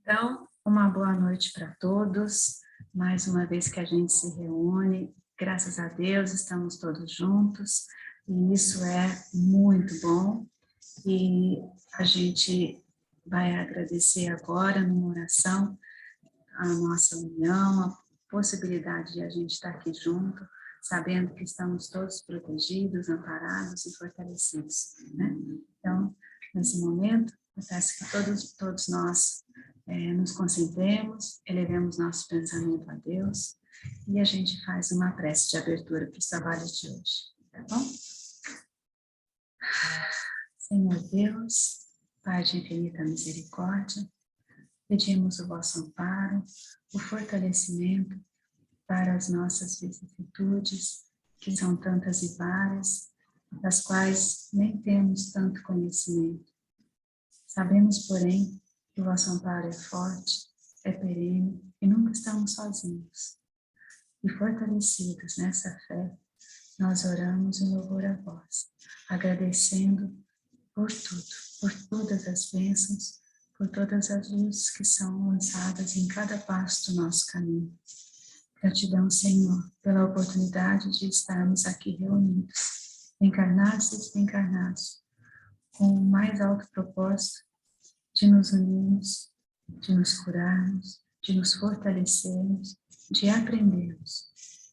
Então, uma boa noite para todos. Mais uma vez que a gente se reúne, graças a Deus estamos todos juntos, e isso é muito bom. E a gente vai agradecer agora, numa oração, a nossa união, a possibilidade de a gente estar aqui junto, sabendo que estamos todos protegidos, amparados e fortalecidos, né? Então, nesse momento, eu peço que todos nós nos concentremos, elevemos nosso pensamento a Deus e a gente faz uma prece de abertura para os trabalhos de hoje, tá bom? Senhor Deus, Pai de infinita misericórdia, pedimos o vosso amparo, o fortalecimento para as nossas vicissitudes, que são tantas e várias, das quais nem temos tanto conhecimento. Sabemos, porém, que o vosso amparo é forte, é perene e nunca estamos sozinhos. E fortalecidos nessa fé, nós oramos em louvor a vós, agradecendo por tudo, por todas as bênçãos, por todas as luzes que são lançadas em cada passo do nosso caminho. Gratidão, Senhor, pela oportunidade de estarmos aqui reunidos, encarnados e desencarnados, com o mais alto propósito de nos unirmos, de nos curarmos, de nos fortalecermos, de aprendermos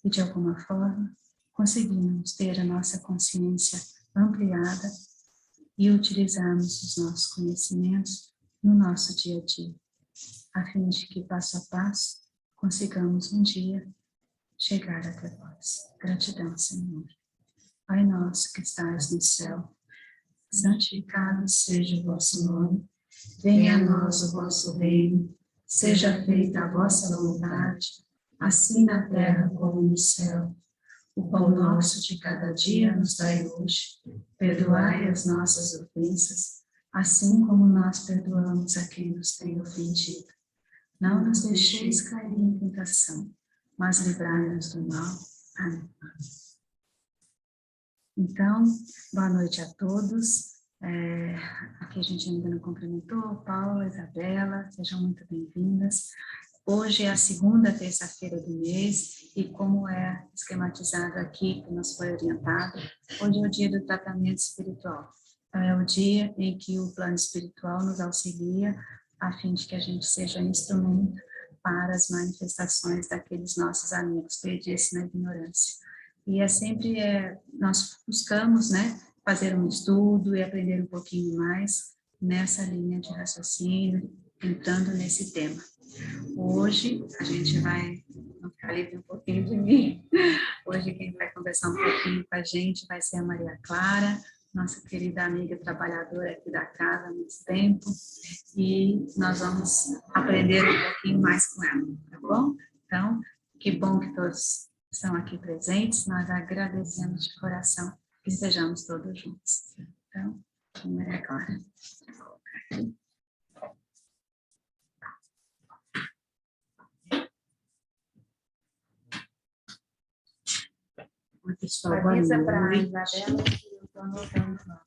e, de alguma forma, conseguirmos ter a nossa consciência ampliada e utilizarmos os nossos conhecimentos no nosso dia a dia, a fim de que, passo a passo, consigamos um dia chegar até vós. Gratidão, Senhor. Pai nosso que estás no céu, santificado seja o vosso nome, venha a nós o vosso reino, seja feita a vossa vontade, assim na terra como no céu. O pão nosso de cada dia nos dai hoje, perdoai as nossas ofensas, assim como nós perdoamos a quem nos tem ofendido. Não nos deixeis cair em tentação, mas livrai-nos do mal. Amém. Então, boa noite a todos. Aqui a gente ainda não cumprimentou, Paula, Isabela, sejam muito bem-vindas. Hoje é a segunda terça-feira do mês e, como é esquematizado aqui, que nos foi orientado, hoje é o dia do tratamento espiritual. Então, é o dia em que o plano espiritual nos auxilia a fim de que a gente seja instrumento para as manifestações daqueles nossos amigos perdidos na ignorância. E nós buscamos, né, fazer um estudo e aprender um pouquinho mais nessa linha de raciocínio, entrando nesse tema. Hoje, a gente vai, não ficar livre um pouquinho de mim, hoje quem vai conversar um pouquinho com a gente vai ser a Maria Clara, nossa querida amiga trabalhadora aqui da casa há muito tempo, e nós vamos aprender um pouquinho mais com ela, tá bom? Então, que bom que todos estão aqui presentes, nós agradecemos de coração que estejamos todos juntos. Então, Maria Clara. Pessoal, avisa para a Isabela que eu estou anotando lá.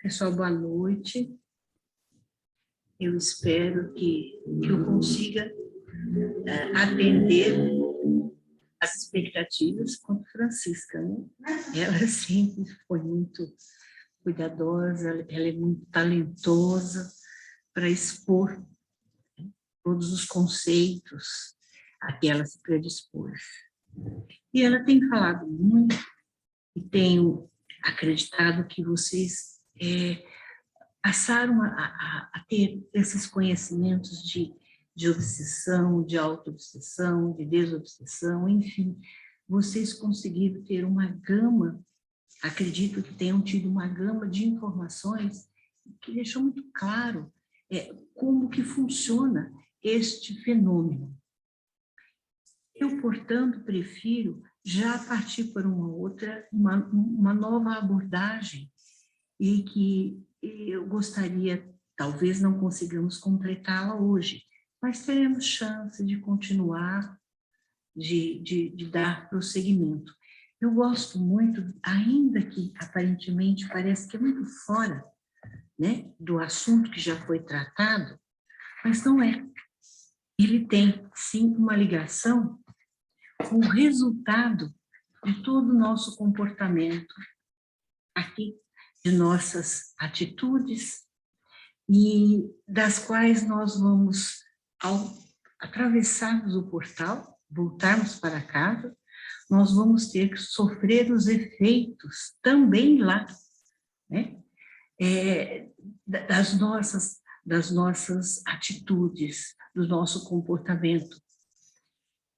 Pessoal, boa noite. Eu espero que eu consiga atender as expectativas quanto Francisca, né? Ela sempre foi muito cuidadosa, ela é muito talentosa para expor todos os conceitos a que ela se predispôs. E ela tem falado muito e tenho acreditado que vocês passaram a ter esses conhecimentos de obsessão, de auto-obsessão, de desobsessão, enfim, vocês conseguiram ter uma gama, acredito que tenham tido uma gama de informações que deixou muito claro como que funciona este fenômeno. Eu, portanto, prefiro já partir para uma nova abordagem e que eu gostaria, talvez não consigamos completá-la hoje, mas teremos chance de continuar, de dar prosseguimento. Eu gosto muito, ainda que aparentemente parece que é muito fora, né, do assunto que já foi tratado, mas não é. Ele tem, sim, uma ligação com o resultado de todo o nosso comportamento aqui, de nossas atitudes, e das quais nós vamos, ao atravessarmos o portal, voltarmos para casa, nós vamos ter que sofrer os efeitos também lá, né? Das nossas atitudes, do nosso comportamento.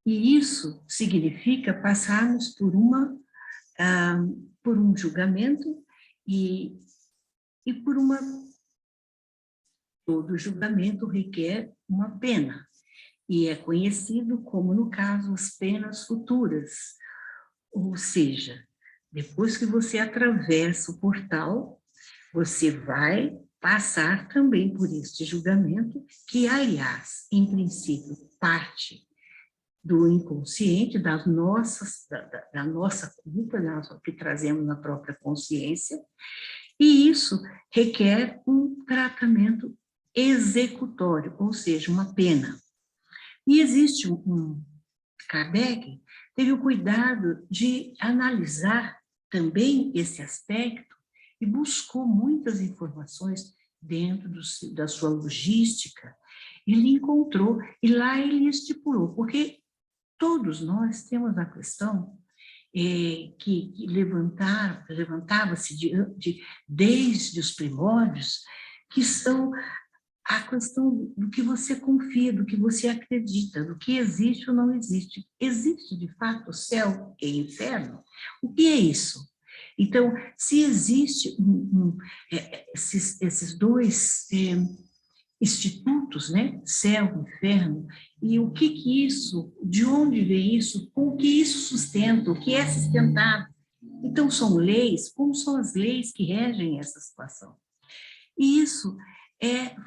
E isso significa passarmos por um julgamento e por uma... Todo julgamento requer uma pena, e é conhecido como, no caso, as penas futuras. Ou seja, depois que você atravessa o portal, você vai passar também por este julgamento, que, aliás, em princípio, parte do inconsciente, da nossa culpa, que trazemos na própria consciência, e isso requer um tratamento executório, ou seja, uma pena. E existe Kardec teve o cuidado de analisar também esse aspecto e buscou muitas informações dentro da sua logística. Ele encontrou, e lá ele estipulou, porque todos nós temos a questão que levantava-se desde os primórdios, que são a questão do que você confia, do que você acredita, do que existe ou não existe. Existe, de fato, céu e inferno? O que é isso? Então, se existe esses dois institutos, né? Céu e inferno, e o que isso, de onde vem isso, o que isso sustenta, o que é sustentado. Então, são leis, como são as leis que regem essa situação? E isso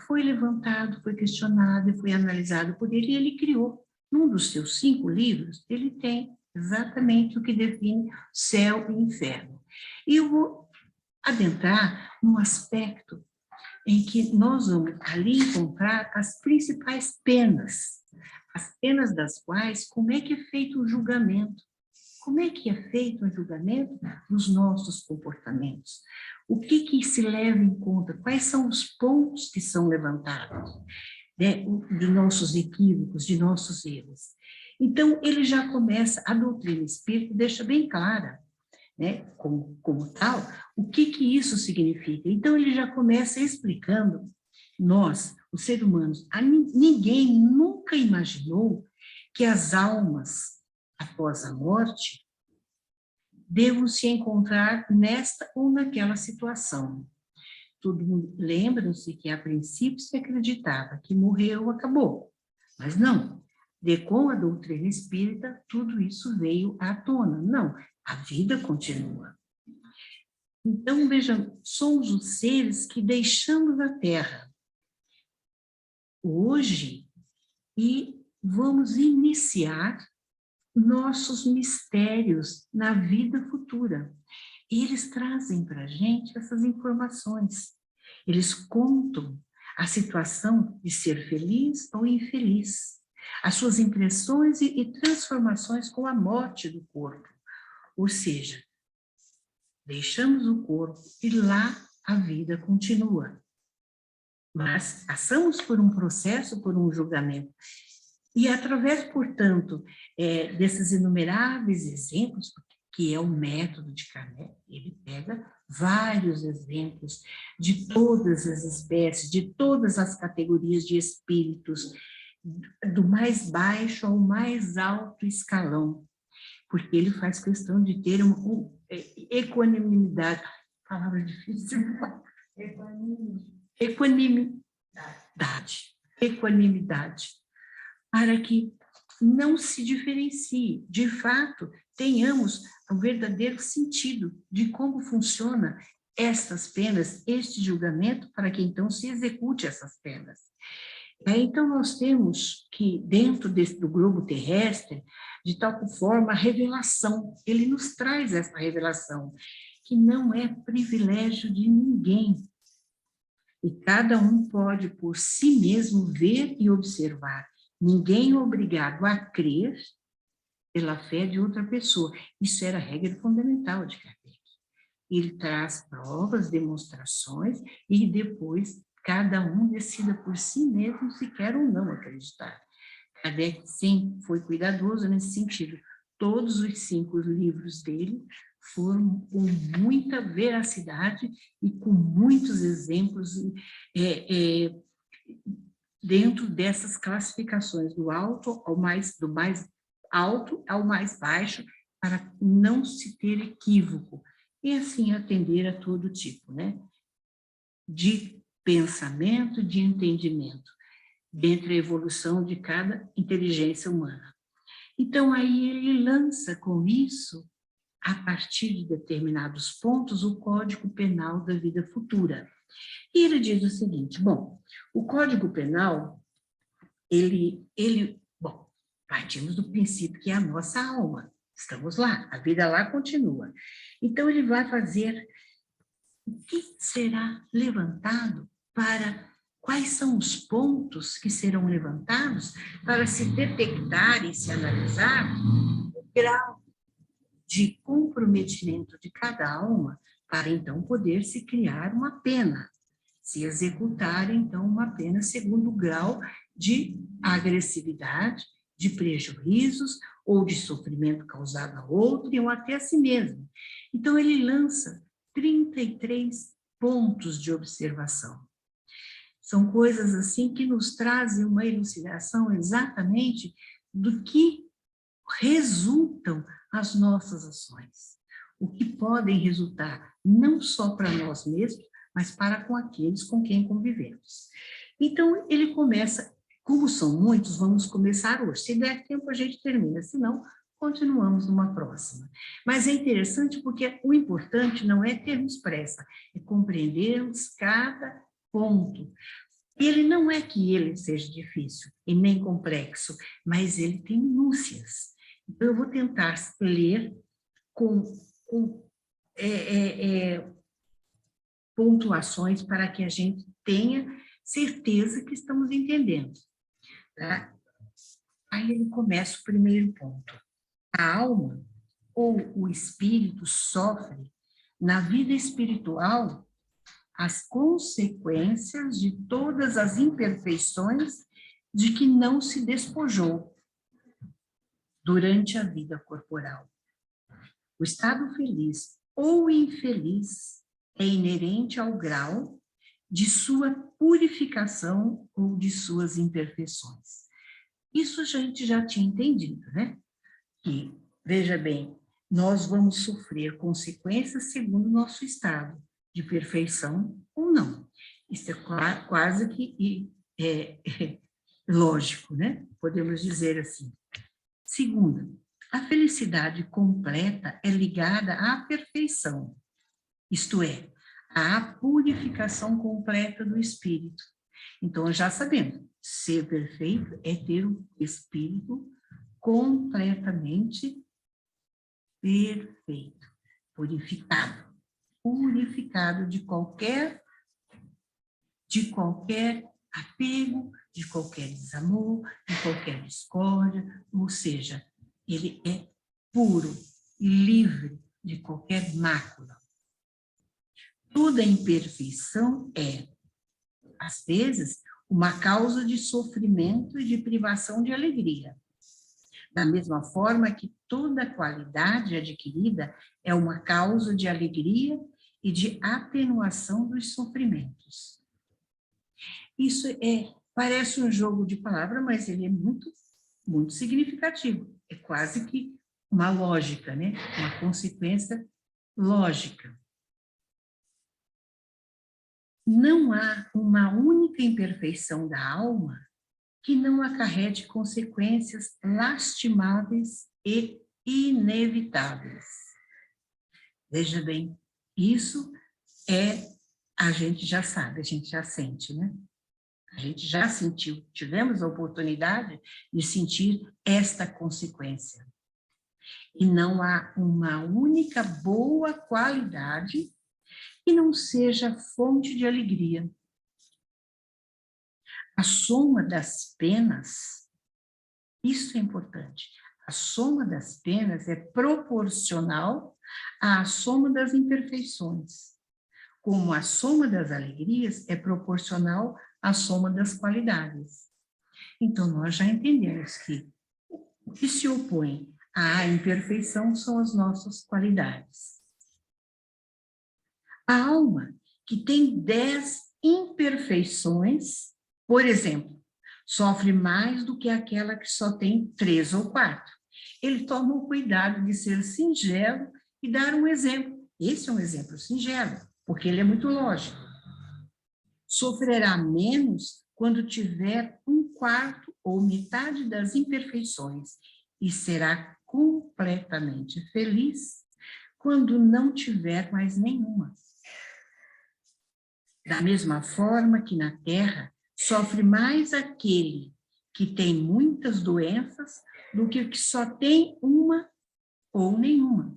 foi levantado, foi questionado e foi analisado por ele, e ele criou, num dos seus 5 livros, ele tem exatamente o que define céu e inferno. E eu vou adentrar num aspecto em que nós vamos ali encontrar as principais penas, as penas das quais, como é que é feito o julgamento, como é que é feito o julgamento dos nossos comportamentos, o que se leva em conta, quais são os pontos que são levantados, né, de nossos equívocos, de nossos erros. Então, ele já começa, a doutrina espírita deixa bem clara, né, como tal, o que isso significa. Então, ele já começa explicando, nós, os seres humanos, ninguém nunca imaginou que as almas, após a morte, devam se encontrar nesta ou naquela situação. Todo mundo lembra-se que, a princípio, se acreditava que morreu, acabou. Mas não, com a doutrina espírita, tudo isso veio à tona. Não, a vida continua. Então, vejam, somos os seres que deixamos a Terra hoje e vamos iniciar nossos mistérios na vida futura. E eles trazem para a gente essas informações. Eles contam a situação de ser feliz ou infeliz, as suas impressões e transformações com a morte do corpo. Ou seja, deixamos o corpo e lá a vida continua. Mas passamos por um processo, por um julgamento. E através, portanto, desses inumeráveis exemplos, que é o método de Kardec, ele pega vários exemplos de todas as espécies, de todas as categorias de espíritos, do mais baixo ao mais alto escalão, porque ele faz questão de ter uma equanimidade, palavra difícil, equanimidade, para que não se diferencie, de fato, tenhamos um verdadeiro sentido de como funciona estas penas, este julgamento, para que então se execute essas penas. Então, nós temos que, dentro do globo terrestre, de tal forma a revelação, ele nos traz essa revelação, que não é privilégio de ninguém. E cada um pode por si mesmo ver e observar. Ninguém é obrigado a crer pela fé de outra pessoa. Isso era a regra fundamental de Kardec. Ele traz provas, demonstrações, e depois cada um decida por si mesmo se quer ou não acreditar. Kardec, sim, foi cuidadoso nesse sentido. Todos os 5 livros dele foram com muita veracidade e com muitos exemplos dentro dessas classificações, do mais alto ao mais baixo, para não se ter equívoco, e assim atender a todo tipo, né, de pensamento, de entendimento, dentro da evolução de cada inteligência humana. Então, aí ele lança com isso, a partir de determinados pontos, o Código Penal da Vida Futura. E ele diz o seguinte, bom, o Código Penal, bom, partimos do princípio que é a nossa alma, estamos lá, a vida lá continua. Então, ele vai fazer o que será levantado quais são os pontos que serão levantados para se detectar e se analisar o grau de comprometimento de cada alma para, então, poder se criar uma pena, se executar, então, uma pena segundo o grau de agressividade, de prejuízos ou de sofrimento causado a outro ou até a si mesmo. Então, ele lança 33 pontos de observação. São coisas assim que nos trazem uma elucidação exatamente do que resultam as nossas ações. O que podem resultar não só para nós mesmos, mas para com aqueles com quem convivemos. Então, ele começa, como são muitos, vamos começar hoje. Se der tempo, a gente termina, se não, continuamos numa próxima. Mas é interessante porque o importante não é termos pressa, é compreendermos cada ponto. Ele não é que ele seja difícil e nem complexo, mas ele tem minúcias. Então, eu vou tentar ler com pontuações para que a gente tenha certeza que estamos entendendo. Tá? Aí ele começa o primeiro ponto. A alma ou o espírito sofre na vida espiritual as consequências de todas as imperfeições de que não se despojou durante a vida corporal. O estado feliz ou infeliz é inerente ao grau de sua purificação ou de suas imperfeições. Isso a gente já tinha entendido, né? Que, veja bem, nós vamos sofrer consequências segundo o nosso estado de perfeição ou não. Isso é quase que lógico, né? Podemos dizer assim. Segundo, a felicidade completa é ligada à perfeição, isto é, à purificação completa do espírito. Então, já sabemos, ser perfeito é ter o espírito completamente perfeito, purificado de qualquer apego, de qualquer desamor, de qualquer discórdia, ou seja, ele é puro, livre de qualquer mácula. Toda imperfeição é, às vezes, uma causa de sofrimento e de privação de alegria. Da mesma forma que toda qualidade adquirida é uma causa de alegria e de atenuação dos sofrimentos. Isso parece um jogo de palavras, mas ele é muito, muito significativo. É quase que uma lógica, né? Uma consequência lógica. Não há uma única imperfeição da alma que não acarrete consequências lastimáveis e inevitáveis. Veja bem, isso a gente já sabe, a gente já sente, né? A gente já sentiu, tivemos a oportunidade de sentir esta consequência. E não há uma única boa qualidade que não seja fonte de alegria. A soma das penas, isso é importante, a soma das penas é proporcional à soma das imperfeições, como a soma das alegrias é proporcional à soma das qualidades. Então, nós já entendemos que o que se opõe à imperfeição são as nossas qualidades. A alma que tem 10 imperfeições, por exemplo, sofre mais do que aquela que só tem 3 ou 4. Ele toma o cuidado de ser singelo e dar um exemplo. Esse é um exemplo singelo, porque ele é muito lógico. Sofrerá menos quando tiver 1/4 ou metade das imperfeições e será completamente feliz quando não tiver mais nenhuma. Da mesma forma que na Terra, sofre mais aquele que tem muitas doenças do que o que só tem uma ou nenhuma.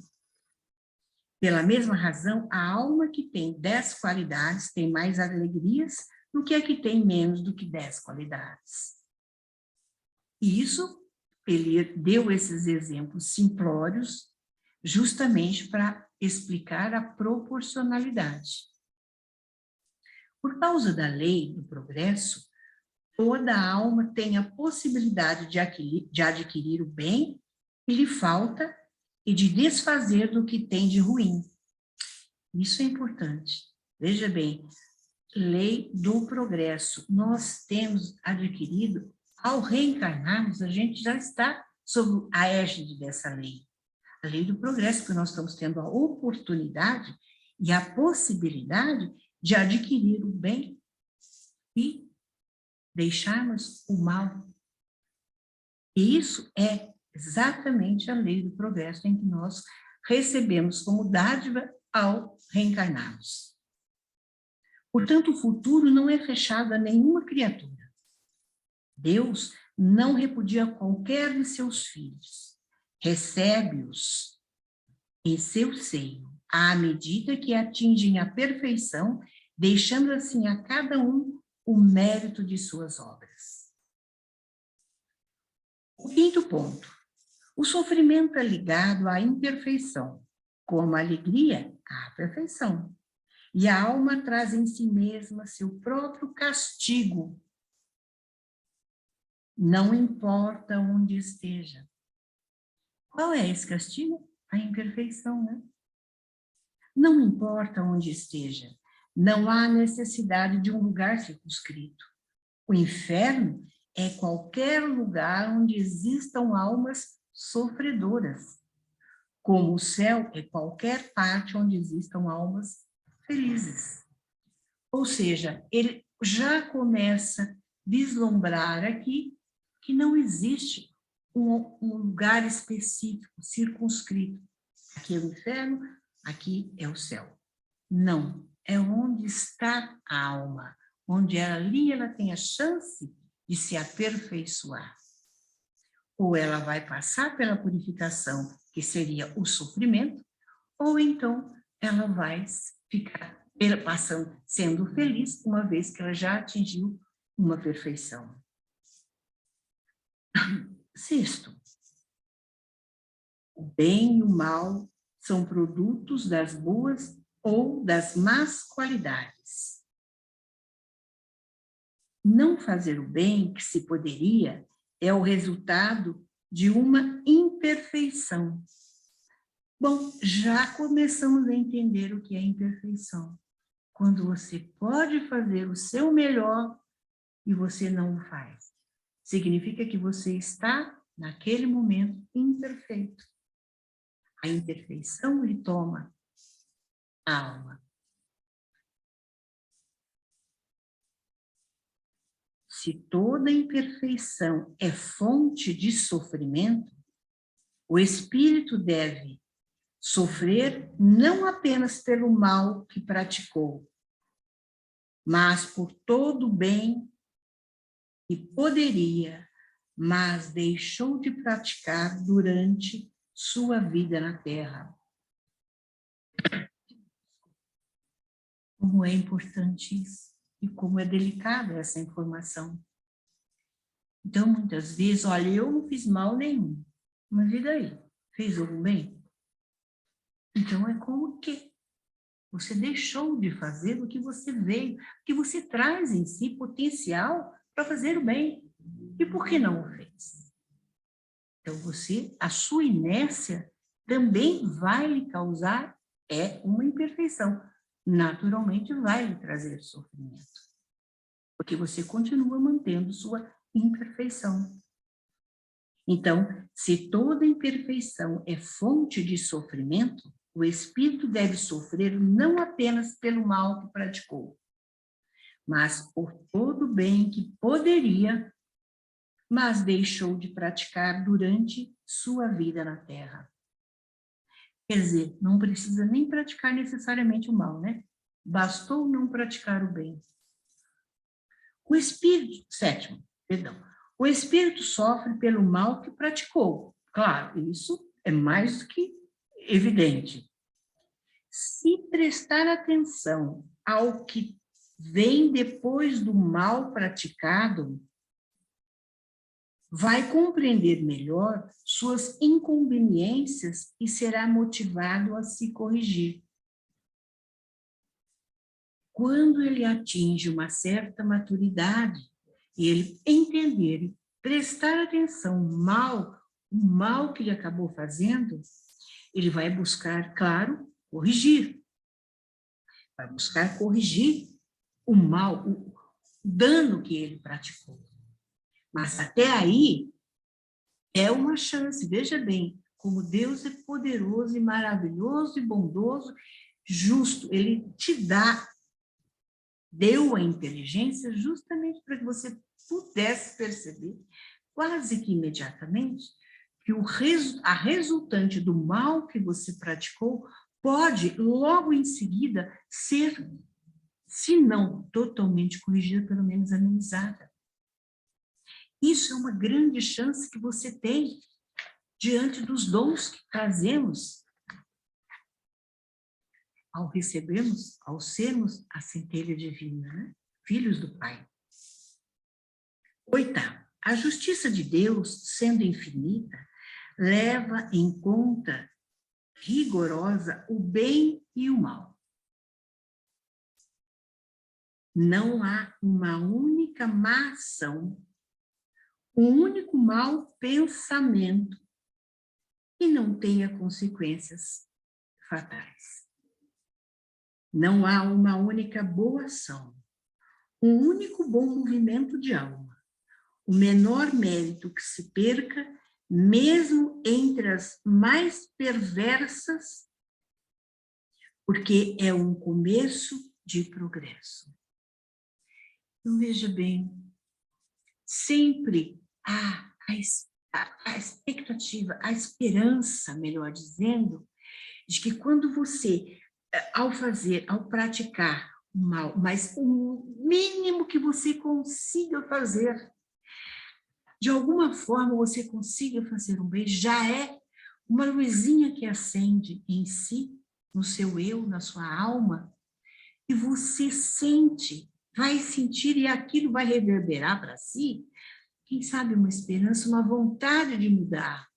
Pela mesma razão, a alma que tem 10 qualidades tem mais alegrias do que a que tem menos do que 10 qualidades. E isso, ele deu esses exemplos simplórios justamente para explicar a proporcionalidade. Por causa da lei do progresso, toda alma tem a possibilidade de adquirir o bem que lhe falta e de desfazer do que tem de ruim. Isso é importante. Veja bem, lei do progresso. Nós temos adquirido, ao reencarnarmos, a gente já está sob a égide dessa lei. A lei do progresso, porque nós estamos tendo a oportunidade e a possibilidade de adquirir o bem e deixarmos o mal. E isso é exatamente a lei do progresso em que nós recebemos como dádiva ao reencarnarmos. Portanto, o futuro não é fechado a nenhuma criatura. Deus não repudia qualquer de seus filhos. Recebe-os em seu seio, à medida que atingem a perfeição, deixando assim a cada um o mérito de suas obras. O quinto ponto. O sofrimento é ligado à imperfeição, como a alegria à perfeição. E a alma traz em si mesma seu próprio castigo. Não importa onde esteja. Qual é esse castigo? A imperfeição, né? Não importa onde esteja. Não há necessidade de um lugar circunscrito. O inferno é qualquer lugar onde existam almas sofredoras, como o céu é qualquer parte onde existam almas felizes. Ou seja, ele já começa a vislumbrar aqui que não existe um lugar específico, circunscrito. Aqui é o inferno, aqui é o céu. Não, é onde está a alma, onde ali ela tem a chance de se aperfeiçoar. Ou ela vai passar pela purificação, que seria o sofrimento, ou então ela vai ficar passando, sendo feliz, uma vez que ela já atingiu uma perfeição. Sexto, o bem e o mal são produtos das boas ou das más qualidades. Não fazer o bem que se poderia é o resultado de uma imperfeição. Bom, já começamos a entender o que é imperfeição. Quando você pode fazer o seu melhor e você não o faz. Significa que você está, naquele momento, imperfeito. A imperfeição lhe toma a alma. Se toda imperfeição é fonte de sofrimento, o espírito deve sofrer não apenas pelo mal que praticou, mas por todo o bem que poderia, mas deixou de praticar durante sua vida na Terra. Como é importante isso e como é delicada essa informação. Então, muitas vezes, olha, eu não fiz mal nenhum, mas e daí? Fez algum bem? Então, é como que você deixou de fazer o que você veio, que você traz em si potencial para fazer o bem. E por que não o fez? Então, a sua inércia também vai lhe causar uma imperfeição. Naturalmente, vai lhe trazer sofrimento. Porque você continua mantendo sua imperfeição. Então, se toda imperfeição é fonte de sofrimento, o espírito deve sofrer não apenas pelo mal que praticou, mas por todo o bem que poderia, mas deixou de praticar durante sua vida na Terra. Quer dizer, não precisa nem praticar necessariamente o mal, né? Bastou não praticar o bem. O espírito sofre pelo mal que praticou. Claro, isso é mais do que evidente. Se prestar atenção ao que vem depois do mal praticado, vai compreender melhor suas inconveniências e será motivado a se corrigir. Quando ele atinge uma certa maturidade, e ele entender e prestar atenção o mal que ele acabou fazendo, ele vai buscar, claro, corrigir. Vai buscar corrigir o mal, o dano que ele praticou. Mas até aí, é uma chance. Veja bem, como Deus é poderoso e maravilhoso e bondoso, justo. Ele te deu a inteligência justamente para que você pudesse perceber, quase que imediatamente, que a resultante do mal que você praticou pode, logo em seguida, ser, se não totalmente corrigida, pelo menos amenizada. Isso é uma grande chance que você tem diante dos dons que trazemos ao recebermos, ao sermos a centelha divina, né? Filhos do Pai. Oitavo, a justiça de Deus, sendo infinita, leva em conta rigorosa o bem e o mal. Não há uma única má ação, um único mau pensamento que não tenha consequências fatais. Não há uma única boa ação, um único bom movimento de alma, o menor mérito que se perca, mesmo entre as mais perversas, porque é um começo de progresso. Então, veja bem, sempre há a expectativa, a esperança, melhor dizendo, de que quando você, ao praticar o mal, mas o mínimo que você consiga fazer, de alguma forma você consiga fazer um bem, já é uma luzinha que acende em si, no seu eu, na sua alma, e você vai sentir, e aquilo vai reverberar para si, quem sabe uma esperança, uma vontade de mudar,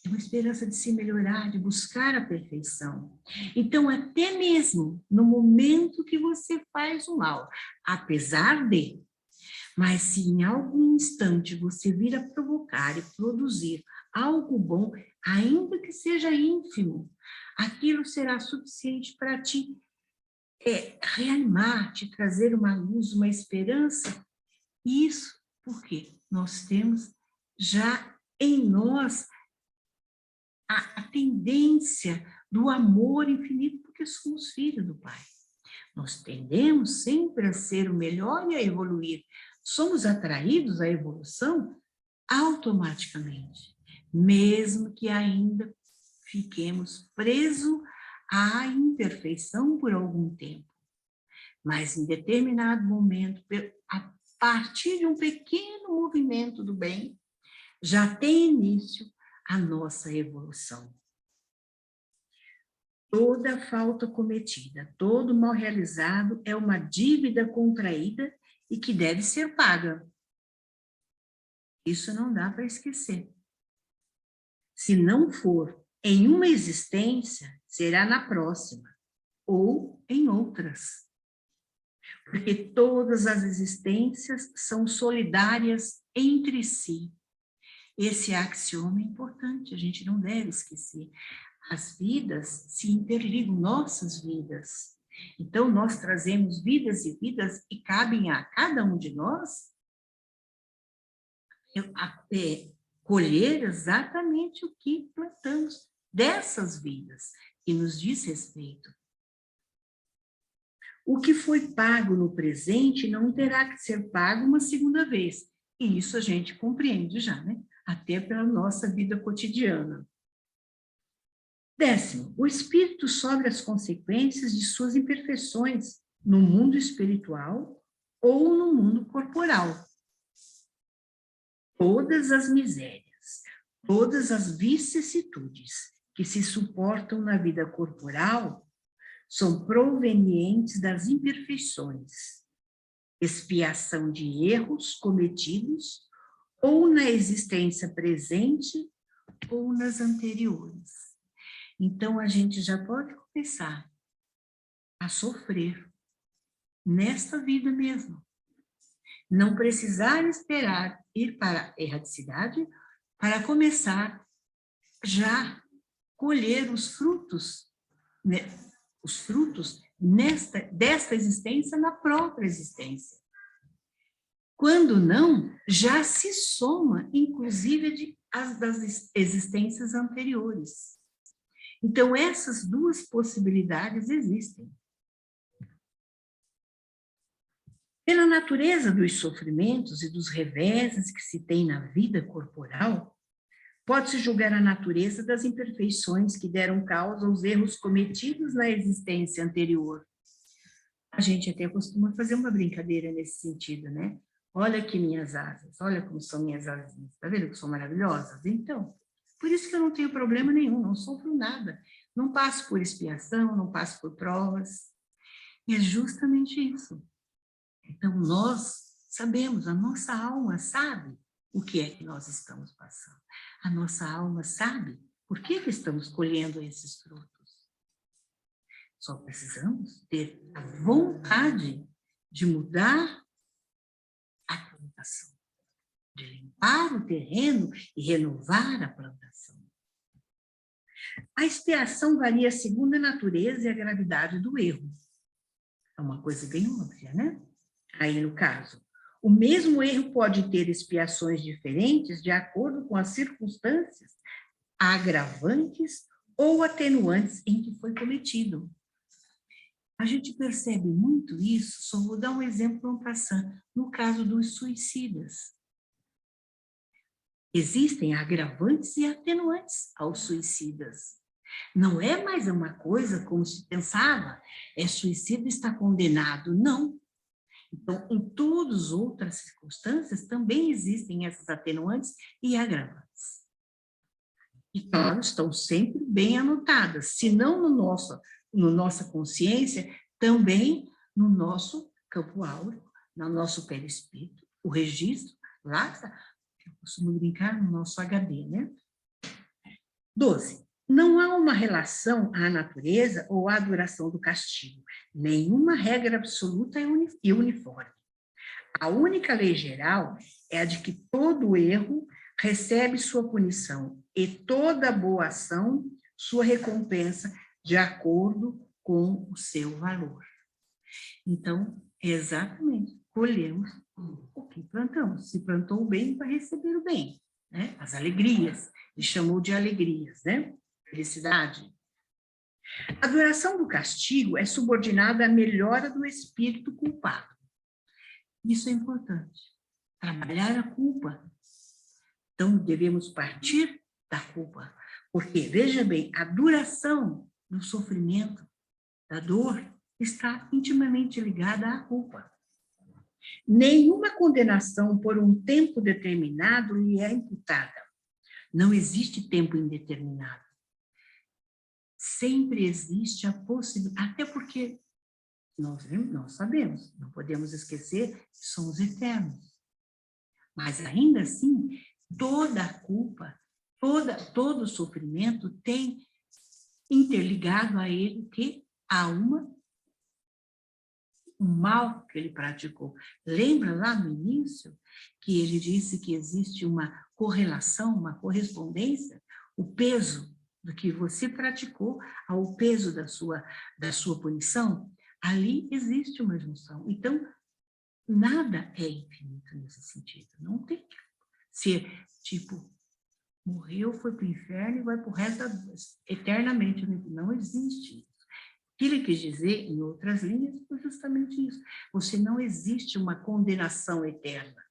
uma esperança de se melhorar, de buscar a perfeição. Então, até mesmo no momento que você faz o mal, apesar de, mas se em algum instante você vir a provocar e produzir algo bom, ainda que seja ínfimo, aquilo será suficiente para te reanimar, te trazer uma luz, uma esperança. Isso porque nós temos já em nós a tendência do amor infinito, porque somos filhos do Pai. Nós tendemos sempre a ser o melhor e a evoluir. Somos atraídos à evolução automaticamente, mesmo que ainda fiquemos presos à imperfeição por algum tempo. Mas em determinado momento, a partir de um pequeno movimento do bem, já tem início a nossa evolução. Toda falta cometida, todo mal realizado é uma dívida contraída e que deve ser paga. Isso não dá para esquecer. Se não for em uma existência, será na próxima ou em outras. Porque todas as existências são solidárias entre si. Esse axioma é importante, a gente não deve esquecer. As vidas se interligam, nossas vidas. Então, nós trazemos vidas e vidas e cabem a cada um de nós colher exatamente o que plantamos dessas vidas, que nos diz respeito. O que foi pago no presente não terá que ser pago uma segunda vez. E isso a gente compreende já, né? Até pela nossa vida cotidiana. 10º, o espírito sofre as consequências de suas imperfeições no mundo espiritual ou no mundo corporal. Todas as misérias, todas as vicissitudes que se suportam na vida corporal são provenientes das imperfeições, expiação de erros cometidos ou na existência presente ou nas anteriores. Então, a gente já pode começar a sofrer nesta vida mesmo. Não precisar esperar ir para a erraticidade para começar já colher os frutos, né? Os frutos desta existência na própria existência. Quando não, já se soma, inclusive, das existências anteriores. Então, essas duas possibilidades existem. Pela natureza dos sofrimentos e dos reveses que se tem na vida corporal, pode-se julgar a natureza das imperfeições que deram causa aos erros cometidos na existência anterior. A gente até costuma fazer uma brincadeira nesse sentido, né? Olha aqui minhas asas, olha como são minhas asinhas, tá vendo que são maravilhosas? Então, por isso que eu não tenho problema nenhum, não sofro nada, não passo por expiação, não passo por provas. E é justamente isso. Então, nós sabemos, a nossa alma sabe o que é que nós estamos passando. A nossa alma sabe por que estamos colhendo esses frutos. Só precisamos ter a vontade de mudar a plantação, de limpar o terreno e renovar a plantação. A expiação varia segundo a natureza e a gravidade do erro. É uma coisa bem óbvia, né? Aí, no caso, o mesmo erro pode ter expiações diferentes de acordo com as circunstâncias agravantes ou atenuantes em que foi cometido. A gente percebe muito isso, só vou dar um exemplo no caso dos suicidas. Existem agravantes e atenuantes aos suicidas. Não é mais uma coisa como se pensava, suicida está condenado, não. Então, em todas as outras circunstâncias, também existem essas atenuantes e agravantes. E, claro, estão sempre bem anotadas, se não no nossa consciência, também no nosso campo áurico, no nosso perispírito, o registro, lá está, eu costumo brincar no nosso HD, né? 12. Não há uma relação à natureza ou à duração do castigo. Nenhuma regra absoluta e uniforme. A única lei geral é a de que todo erro recebe sua punição e toda boa ação sua recompensa de acordo com o seu valor. Então, exatamente, colhemos o que plantamos. Se plantou o bem, vai receber o bem, né? As alegrias, ele chamou de alegrias, né? Felicidade. A duração do castigo é subordinada à melhora do espírito culpado. Isso é importante. Trabalhar a culpa. Então, devemos partir da culpa. Porque, veja bem, a duração do sofrimento, da dor, está intimamente ligada à culpa. Nenhuma condenação por um tempo determinado lhe é imputada. Não existe tempo indeterminado. Sempre existe a possibilidade, até porque nós sabemos, não podemos esquecer que somos eternos. Mas ainda assim, toda a culpa, todo o sofrimento tem interligado a ele que há um mal que ele praticou. Lembra lá no início que ele disse que existe uma correlação, uma correspondência, o peso do que você praticou ao peso da sua punição? Ali existe uma junção. Então, nada é infinito nesse sentido. Não tem que ser, tipo, morreu, foi para o inferno e vai para o resto eternamente. Não existe isso. O que ele quis dizer, em outras linhas, foi justamente isso. Você não existe uma condenação eterna.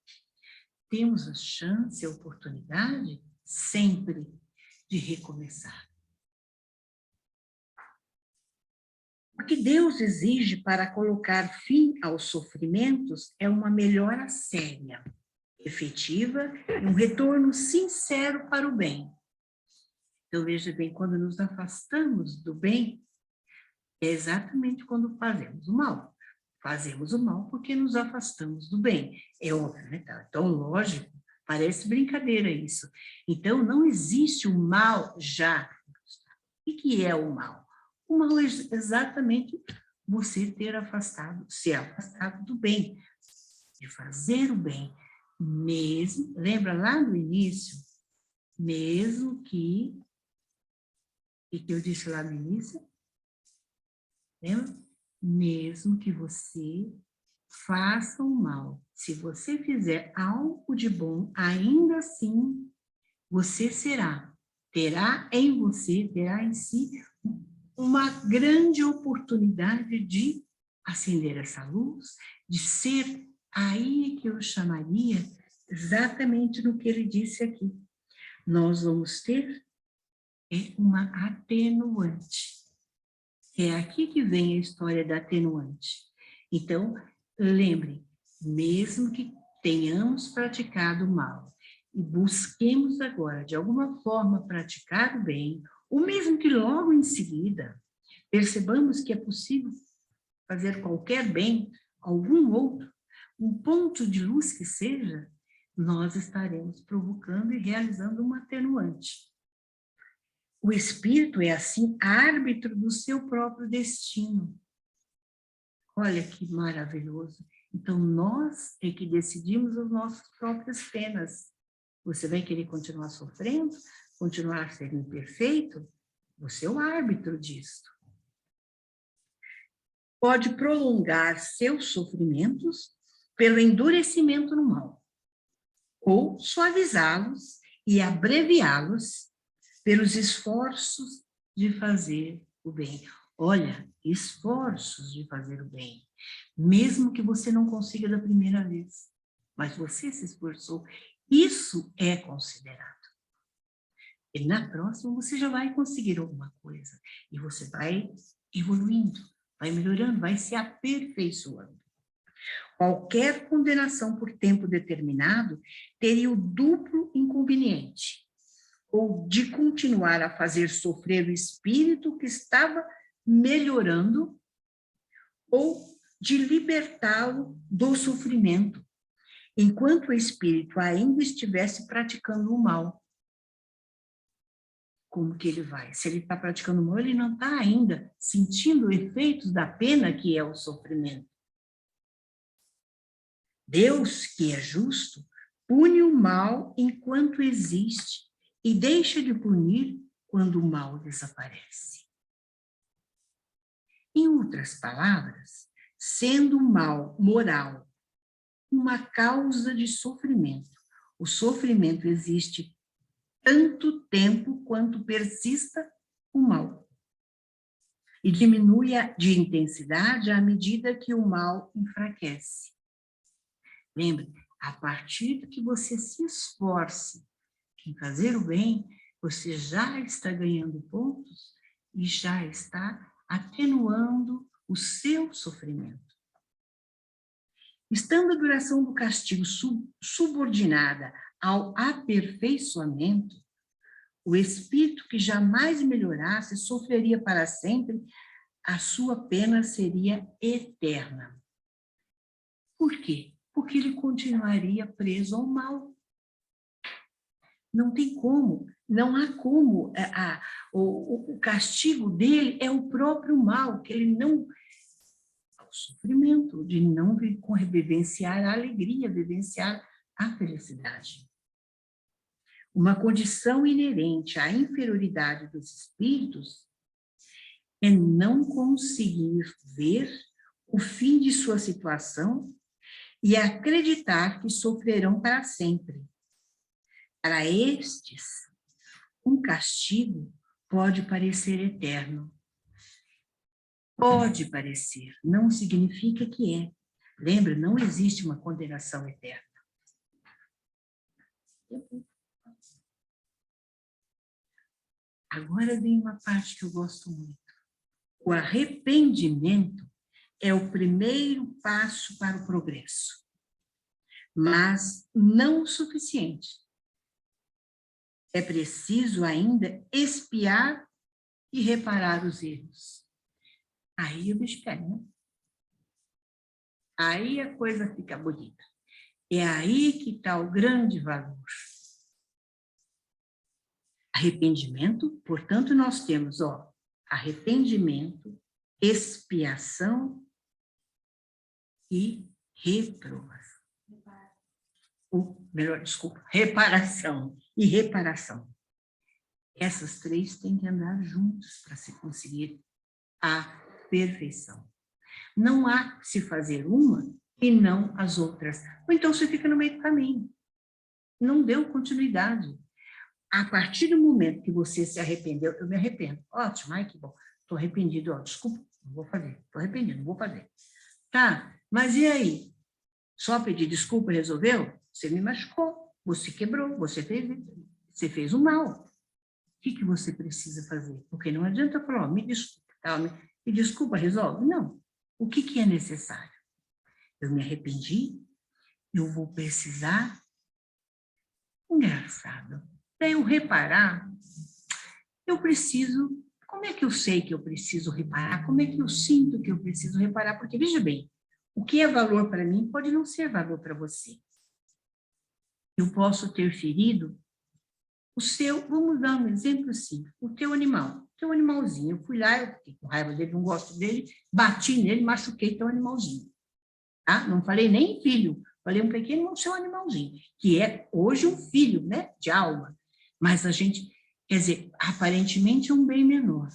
Temos a chance, a oportunidade, sempre, de recomeçar. O que Deus exige para colocar fim aos sofrimentos é uma melhora séria, efetiva e um retorno sincero para o bem. Então, veja bem, quando nos afastamos do bem, é exatamente quando fazemos o mal. Fazemos o mal porque nos afastamos do bem. É óbvio, né? Tá tão lógico, parece brincadeira isso. Então, não existe o mal já. O que é o mal? O mal é exatamente você ser afastado do bem, de fazer o bem. Mesmo, lembra lá no início, mesmo que, o que eu disse lá no início? Lembra? Mesmo que você faça o mal, se você fizer algo de bom, ainda assim, você terá em si, uma grande oportunidade de acender essa luz, de ser aí que eu chamaria exatamente no que ele disse aqui. Nós vamos ter uma atenuante. É aqui que vem a história da atenuante. Então, lembre, mesmo que tenhamos praticado mal e busquemos agora, de alguma forma, praticar o bem, ou mesmo que logo em seguida percebamos que é possível fazer qualquer bem, algum outro, um ponto de luz que seja, nós estaremos provocando e realizando uma atenuante. O espírito é, assim, árbitro do seu próprio destino. Olha que maravilhoso. Então, nós é que decidimos as nossas próprias penas. Você vai querer continuar sofrendo? Continuar sendo imperfeito? Você é o árbitro disso. Pode prolongar seus sofrimentos pelo endurecimento no mal, ou suavizá-los e abreviá-los pelos esforços de fazer o bem. Olha, esforços de fazer o bem, mesmo que você não consiga da primeira vez, mas você se esforçou, isso é considerado. E na próxima você já vai conseguir alguma coisa, e você vai evoluindo, vai melhorando, vai se aperfeiçoando. Qualquer condenação por tempo determinado teria o duplo inconveniente, ou de continuar a fazer sofrer o espírito que estava melhorando, ou de libertá-lo do sofrimento, enquanto o espírito ainda estivesse praticando o mal. Como que ele vai? Se ele está praticando o mal, ele não está ainda sentindo efeitos da pena que é o sofrimento. Deus, que é justo, pune o mal enquanto existe e deixa de punir quando o mal desaparece. Em outras palavras, sendo o mal moral uma causa de sofrimento, o sofrimento existe tanto tempo quanto persista o mal. E diminui de intensidade à medida que o mal enfraquece. Lembre, a partir que você se esforce em fazer o bem, você já está ganhando pontos e já está atenuando o seu sofrimento. Estando a duração do castigo subordinada ao aperfeiçoamento, o espírito que jamais melhorasse sofreria para sempre, a sua pena seria eterna. Por quê? Porque ele continuaria preso ao mal. Não tem como, não há como. O castigo dele é o próprio mal, que ele não... O sofrimento de não vivenciar a alegria, vivenciar a felicidade. Uma condição inerente à inferioridade dos espíritos é não conseguir ver o fim de sua situação e acreditar que sofrerão para sempre. Para estes, um castigo pode parecer eterno. Pode parecer, não significa que é. Lembra, não existe uma condenação eterna. Agora vem uma parte que eu gosto muito. O arrependimento é o primeiro passo para o progresso, mas não o suficiente. É preciso ainda expiar e reparar os erros. Aí o bicho pega, né? Aí a coisa fica bonita. É aí que está o grande valor. Arrependimento, portanto, nós temos, arrependimento, expiação e reprovação. Reparação e reparação. Essas três têm que andar juntos para se conseguir a perfeição. Não há se fazer uma e não as outras. Ou então você fica no meio do caminho. Não deu continuidade. A partir do momento que você se arrependeu, eu me arrependo. Ótimo, ai que bom. Estou arrependido, desculpa, não vou fazer. Estou arrependido, não vou fazer. Tá, mas e aí? Só pedir desculpa resolveu? Você me machucou, você quebrou, você fez um mal. O que você precisa fazer? Porque não adianta falar, me desculpa, tá? Me desculpa, resolve? Não. O que é necessário? Eu me arrependi, eu vou precisar... Engraçado. Para eu reparar, eu preciso... Como é que eu sei que eu preciso reparar? Como é que eu sinto que eu preciso reparar? Porque, veja bem, o que é valor para mim pode não ser valor para você. Eu posso ter ferido o seu... Vamos dar um exemplo assim. O teu animal. O teu animalzinho. Eu fui lá, eu fiquei com raiva dele, não gosto dele, bati nele, machuquei teu animalzinho. Tá? Não falei nem filho. Falei um pequeno, o seu animalzinho. Que é hoje um filho, né? De alma. Mas a gente... Quer dizer, aparentemente é um bem menor.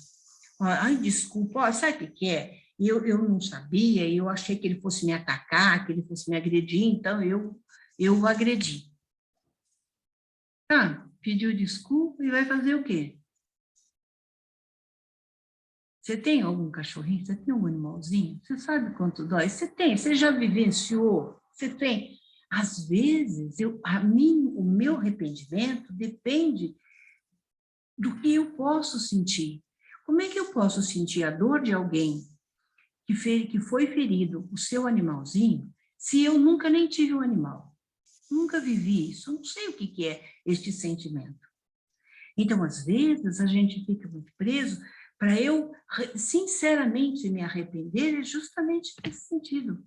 Ai, desculpa, sabe o que é? Eu não sabia, eu achei que ele fosse me atacar, que ele fosse me agredir, então eu o agredi. Tá, pediu desculpa e vai fazer o quê? Você tem algum cachorrinho? Você tem um animalzinho? Você sabe quanto dói? Você tem, você já vivenciou? Você tem? Às vezes, o meu arrependimento depende do que eu posso sentir. Como é que eu posso sentir a dor de alguém que foi ferido, o seu animalzinho, se eu nunca nem tive um animal? Nunca vivi isso, eu não sei o que é este sentimento. Então, às vezes, a gente fica muito preso. Para eu, sinceramente, me arrepender é justamente nesse sentido.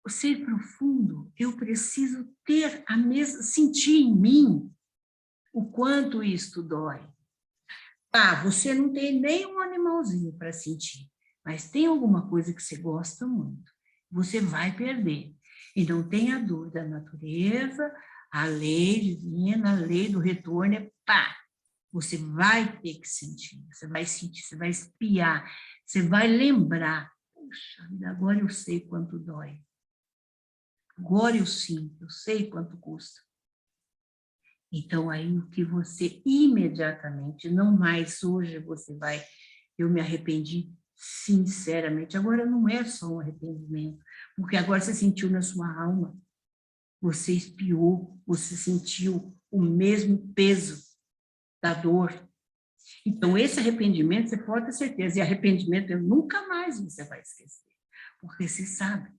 O ser profundo, eu preciso ter a mesma, sentir em mim o quanto isto dói. Ah, você não tem nem um animalzinho para sentir, mas tem alguma coisa que você gosta muito. Você vai perder. E não tenha dúvida, a natureza, a lei divina, a lei do retorno é pá! Você vai ter que sentir, você vai sentir, você vai espiar, você vai lembrar. Puxa vida, agora eu sei quanto dói. Agora eu sinto, eu sei quanto custa. Então, aí o que você imediatamente, não mais hoje você vai, eu me arrependi sinceramente. Agora não é só um arrependimento, porque agora você sentiu na sua alma, você espiou, você sentiu o mesmo peso da dor. Então, esse arrependimento, você pode ter certeza, e arrependimento nunca mais você vai esquecer, porque você sabe.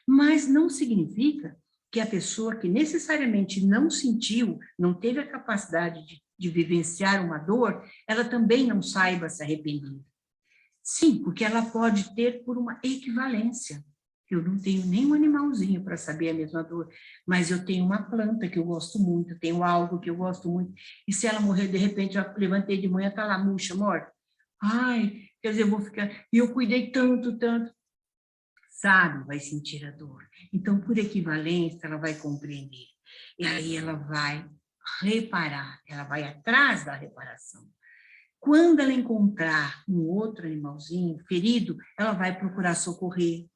Mas não significa que a pessoa que necessariamente não sentiu, não teve a capacidade de vivenciar uma dor, ela também não saiba se arrepender. Sim, porque ela pode ter por uma equivalência. Eu não tenho nenhum animalzinho para saber a mesma dor, mas eu tenho uma planta que eu gosto muito, eu tenho algo que eu gosto muito, e se ela morrer, de repente, eu levantei de manhã, está lá, murcha, morta. Ai, quer dizer, eu vou ficar... E eu cuidei tanto, tanto. Sabe, vai sentir a dor. Então, por equivalência, ela vai compreender. E aí ela vai reparar, ela vai atrás da reparação. Quando ela encontrar um outro animalzinho ferido, ela vai procurar socorrer.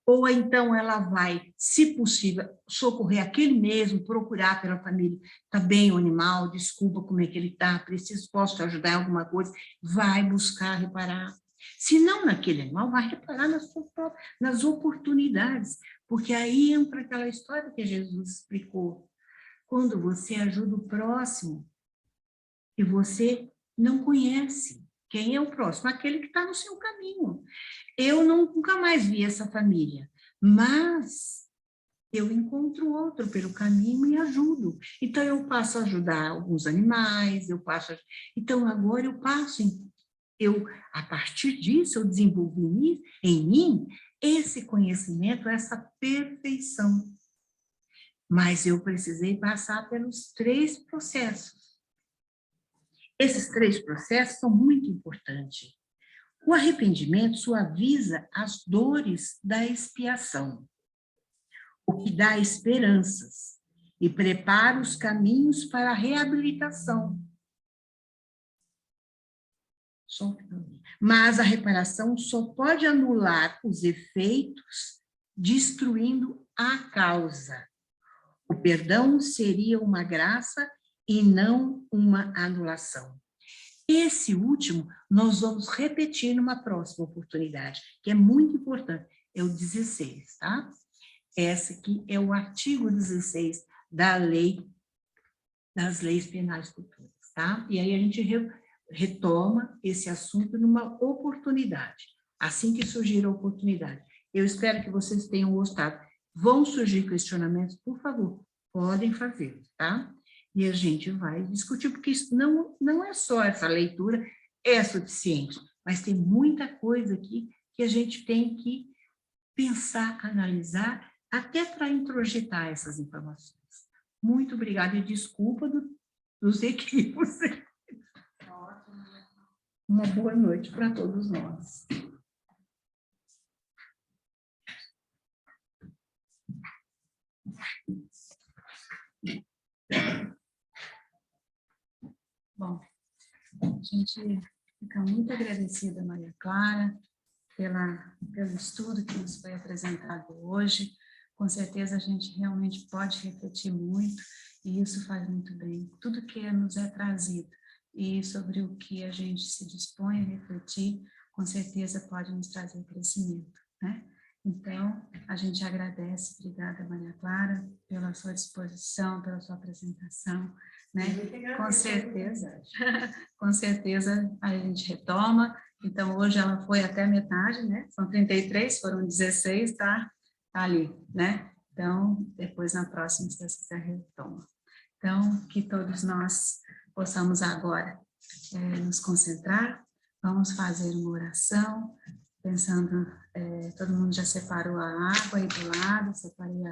Ou então ela vai, se possível, socorrer aquele mesmo, procurar pela família. Está bem o animal, desculpa como é que ele está, posso te ajudar em alguma coisa. Vai buscar reparar. Se não naquele animal, vai reparar nas oportunidades. Porque aí entra aquela história que Jesus explicou. Quando você ajuda o próximo e você não conhece quem é o próximo, aquele que está no seu caminho. Eu nunca mais vi essa família, mas eu encontro outro pelo caminho e ajudo. Então, eu passo a ajudar alguns animais, Então, agora eu passo... a partir disso, eu desenvolvi em mim esse conhecimento, essa perfeição. Mas eu precisei passar pelos 3 processos. Esses 3 processos são muito importantes. O arrependimento suaviza as dores da expiação, o que dá esperanças e prepara os caminhos para a reabilitação. Mas a reparação só pode anular os efeitos, destruindo a causa. O perdão seria uma graça e não uma anulação. Esse último, nós vamos repetir numa próxima oportunidade, que é muito importante, é o 16, tá? Esse aqui é o artigo 16 das leis penais futuras, tá? E aí a gente retoma esse assunto numa oportunidade, assim que surgir a oportunidade. Eu espero que vocês tenham gostado. Vão surgir questionamentos, por favor, podem fazer, tá? E a gente vai discutir, porque isso não é só essa leitura, é suficiente, mas tem muita coisa aqui que a gente tem que pensar, analisar, até para introjetar essas informações. Muito obrigada e desculpa dos equívocos. Uma boa noite para todos nós. Bom, a gente fica muito agradecida, Maria Clara, pelo estudo que nos foi apresentado hoje. Com certeza a gente realmente pode refletir muito, e isso faz muito bem. Tudo que nos é trazido e sobre o que a gente se dispõe a refletir, com certeza pode nos trazer crescimento, né? Então, a gente agradece, obrigada, Maria Clara, pela sua disposição, pela sua apresentação, né? Com certeza a gente retoma. Então, hoje ela foi até metade, né? São 33, foram 16, tá ali, né? Então, depois na próxima, se você quiser, retoma. Então, que todos nós possamos agora nos concentrar, vamos fazer uma oração, pensando, todo mundo já separou a água aí do lado, separei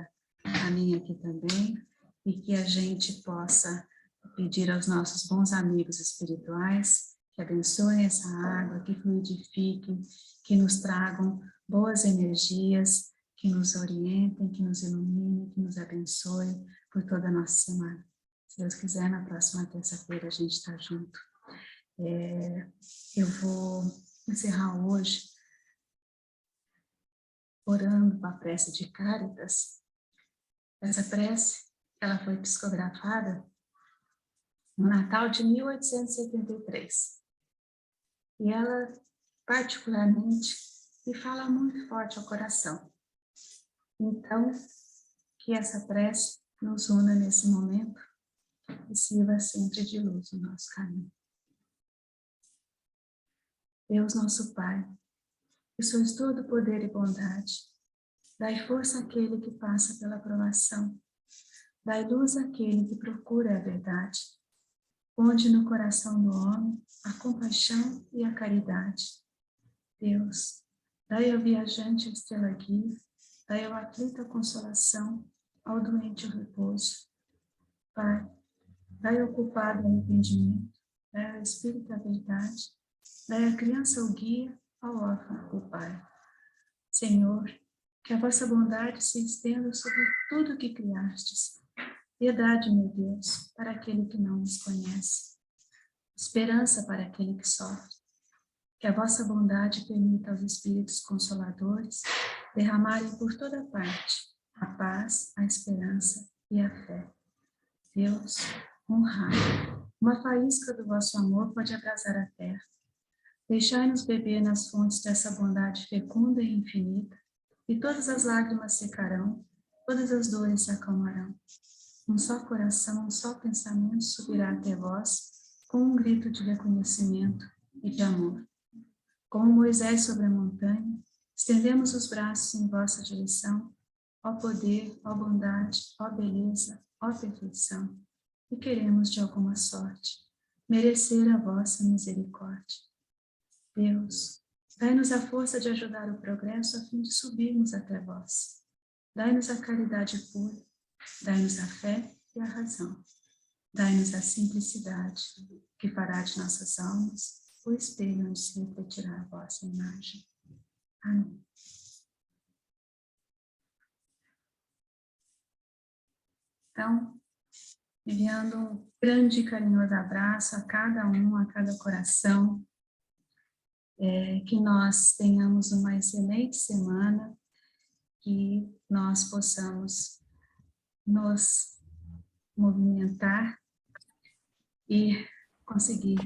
a minha aqui também, e que a gente possa pedir aos nossos bons amigos espirituais que abençoem essa água, que fluidifiquem, que nos tragam boas energias, que nos orientem, que nos iluminem, que nos abençoem por toda a nossa semana. Se Deus quiser, na próxima terça-feira a gente está junto. Eu vou encerrar hoje orando com a prece de Cáritas. Essa prece, ela foi psicografada no Natal de 1873. E ela, particularmente, me fala muito forte ao coração. Então, que essa prece nos una nesse momento e sirva sempre de luz no nosso caminho. Deus nosso Pai, que sois todo poder e bondade, Dai força àquele que passa pela provação. Dai luz àquele que procura a verdade. Ponde no coração do homem a compaixão e a caridade. Deus, dai ao viajante a estrela guia, dai ao aflito a consolação, ao doente o repouso. Pai, dai ao culpado o arrependimento, dai ao espírito a verdade, dai à criança o guia, ao órfão o pai. Senhor, que a vossa bondade se estenda sobre tudo o que criastes. Piedade, meu Deus, para aquele que não nos conhece. Esperança para aquele que sofre. Que a vossa bondade permita aos Espíritos Consoladores derramarem por toda parte a paz, a esperança e a fé. Deus, honrai. Uma faísca do vosso amor pode abrasar a terra. Deixai-nos beber nas fontes dessa bondade fecunda e infinita, e todas as lágrimas secarão, todas as dores se acalmarão. Um só coração, um só pensamento subirá até vós, com um grito de reconhecimento e de amor. Como Moisés sobre a montanha, estendemos os braços em vossa direção, ó poder, ó bondade, ó beleza, ó perfeição, e queremos de alguma sorte merecer a vossa misericórdia. Deus, dai-nos a força de ajudar o progresso a fim de subirmos até vós. Dai-nos a caridade pura, dai-nos a fé e a razão. Dai-nos a simplicidade, que fará de nossas almas o espelho onde se refletirá a vossa imagem. Amém. Então, enviando um grande e carinhoso abraço a cada um, a cada coração, que nós tenhamos uma excelente semana, que nós possamos nos movimentar e conseguir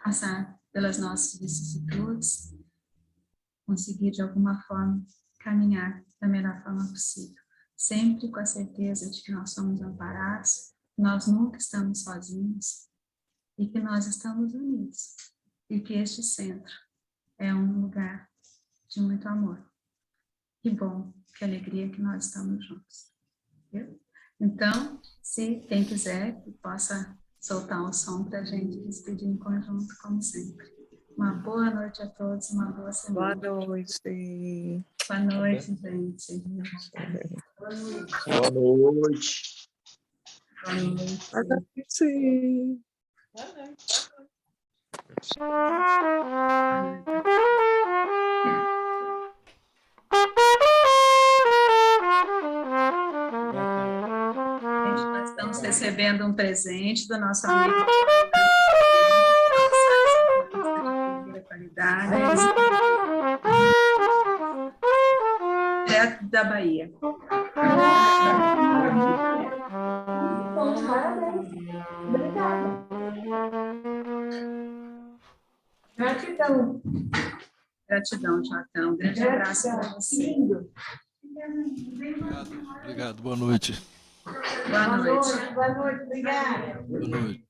passar pelas nossas vicissitudes, conseguir de alguma forma caminhar da melhor forma possível, sempre com a certeza de que nós somos amparados, nós nunca estamos sozinhos e que nós estamos unidos, e que este centro é um lugar de muito amor. Que bom, que alegria que nós estamos juntos. Viu? Então, se quem quiser, que possa soltar um som para a gente despedir em conjunto, como sempre. Uma boa noite a todos, uma boa semana. Boa noite. Boa noite, gente. Boa noite. Boa noite. Boa noite. Gente, nós estamos recebendo um presente do nosso amigo de qualidade, direto da Bahia. Bom, parabéns. Obrigada. Gratidão. Gratidão, Jotão. Grande abraço para você. Lindo. Obrigado. Boa noite. Boa noite. Boa noite, obrigada. Boa noite.